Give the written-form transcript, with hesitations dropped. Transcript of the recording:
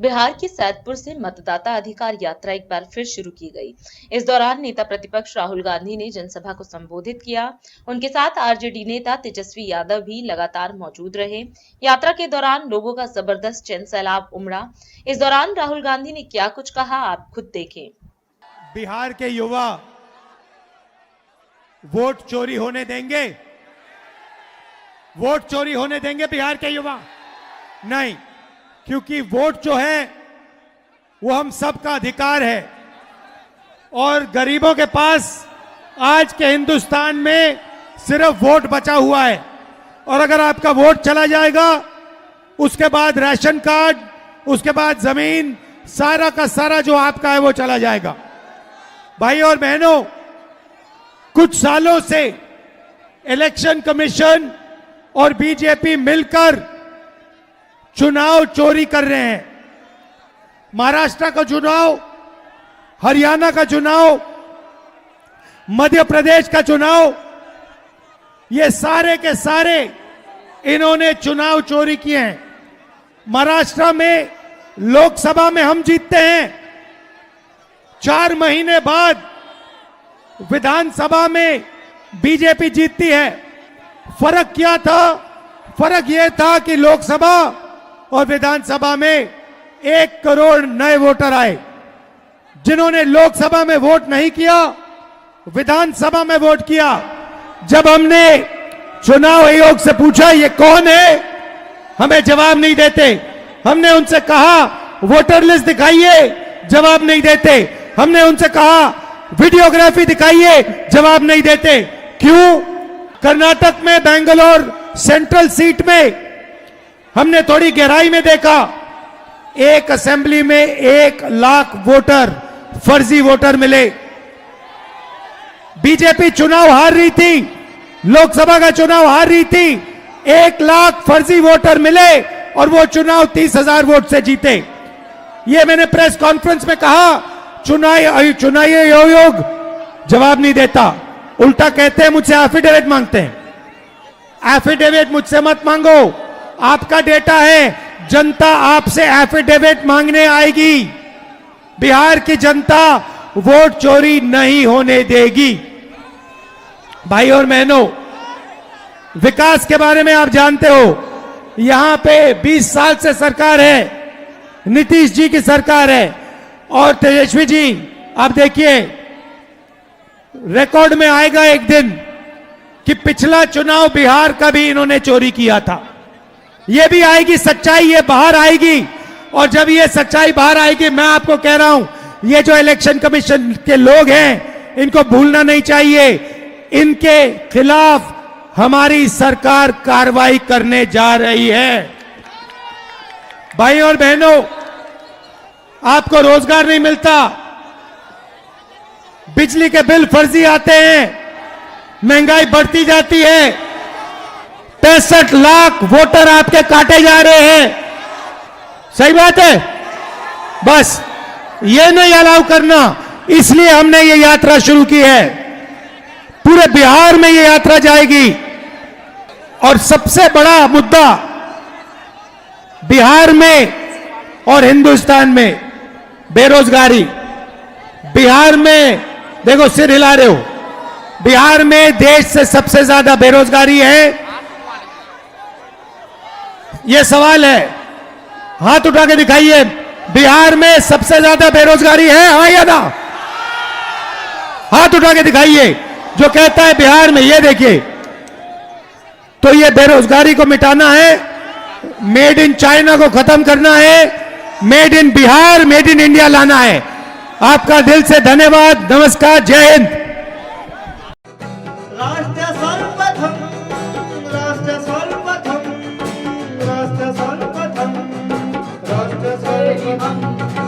बिहार के सैदपुर से मतदाता अधिकार यात्रा एक बार फिर शुरू की गई। इस दौरान नेता प्रतिपक्ष राहुल गांधी ने जनसभा को संबोधित किया। उनके साथ आरजेडी नेता तेजस्वी यादव भी लगातार मौजूद रहे। यात्रा के दौरान लोगों का जबरदस्त जन सैलाब उमड़ा। इस दौरान राहुल गांधी ने क्या कुछ कहा, आप खुद देखें। बिहार के युवा वोट चोरी होने देंगे? वोट चोरी होने देंगे बिहार के युवा? नहीं, क्योंकि वोट जो है वो हम सबका अधिकार है और गरीबों के पास आज के हिंदुस्तान में सिर्फ वोट बचा हुआ है। और अगर आपका वोट चला जाएगा, उसके बाद राशन कार्ड, उसके बाद जमीन, सारा का सारा जो आपका है वो चला जाएगा। भाई और बहनों, कुछ सालों से इलेक्शन कमीशन और बीजेपी मिलकर चुनाव चोरी कर रहे हैं। महाराष्ट्र का चुनाव, हरियाणा का चुनाव, मध्य प्रदेश का चुनाव, ये सारे के सारे इन्होंने चुनाव चोरी किए हैं। महाराष्ट्र में लोकसभा में हम जीतते हैं, 4 महीने बाद विधानसभा में बीजेपी जीतती है। फर्क क्या था? फर्क यह था कि लोकसभा और विधानसभा में 1 करोड़ नए वोटर आए। जिन्होंने लोकसभा में वोट नहीं किया, विधानसभा में वोट किया। जब हमने चुनाव आयोग से पूछा ये कौन है, हमें जवाब नहीं देते। हमने उनसे कहा वोटर लिस्ट दिखाइए, जवाब नहीं देते। हमने उनसे कहा वीडियोग्राफी दिखाइए, जवाब नहीं देते। क्यों? कर्नाटक में बेंगलोर सेंट्रल सीट में हमने थोड़ी गहराई में देखा, एक असेंबली में 1 लाख वोटर, फर्जी वोटर मिले। बीजेपी चुनाव हार रही थी, लोकसभा का चुनाव हार रही थी, 1 लाख फर्जी वोटर मिले और वो चुनाव 30,000 वोट से जीते। ये मैंने प्रेस कॉन्फ्रेंस में कहा। चुनाव आयोग जवाब नहीं देता, उल्टा कहते हैं मुझसे एफिडेविट मांगते हैं। एफिडेविट मुझसे मत मांगो, आपका डेटा है, जनता आपसे एफिडेविट मांगने आएगी। बिहार की जनता वोट चोरी नहीं होने देगी। भाई और बहनों, विकास के बारे में आप जानते हो, यहां पे 20 साल से सरकार है, नीतीश जी की सरकार है और तेजस्वी जी, आप देखिए रिकॉर्ड में आएगा एक दिन कि पिछला चुनाव बिहार का भी इन्होंने चोरी किया था। ये भी आएगी सच्चाई, ये बाहर आएगी। और जब ये सच्चाई बाहर आएगी, मैं आपको कह रहा हूं, ये जो इलेक्शन कमीशन के लोग हैं, इनको भूलना नहीं चाहिए। इनके खिलाफ हमारी सरकार कार्रवाई करने जा रही है। भाई और बहनों, आपको रोजगार नहीं मिलता, बिजली के बिल फर्जी आते हैं, महंगाई बढ़ती जाती है, 65 लाख वोटर आपके काटे जा रहे हैं। सही बात है? बस ये नहीं अलाउ करना, इसलिए हमने ये यात्रा शुरू की है। पूरे बिहार में ये यात्रा जाएगी और सबसे बड़ा मुद्दा बिहार में और हिंदुस्तान में बेरोजगारी। बिहार में देखो, सिर हिला रहे हो, बिहार में देश से सबसे ज्यादा बेरोजगारी है। यह सवाल है, हाथ उठा के दिखाइए, बिहार में सबसे ज्यादा बेरोजगारी है, हाँ या ना? हाथ उठा के दिखाइए जो कहता है बिहार में। ये देखिए, तो ये बेरोजगारी को मिटाना है, मेड इन चाइना को खत्म करना है, made in Bihar, made in India लाना है। आपका दिल से धन्यवाद। नमस्कार, जय हिंद।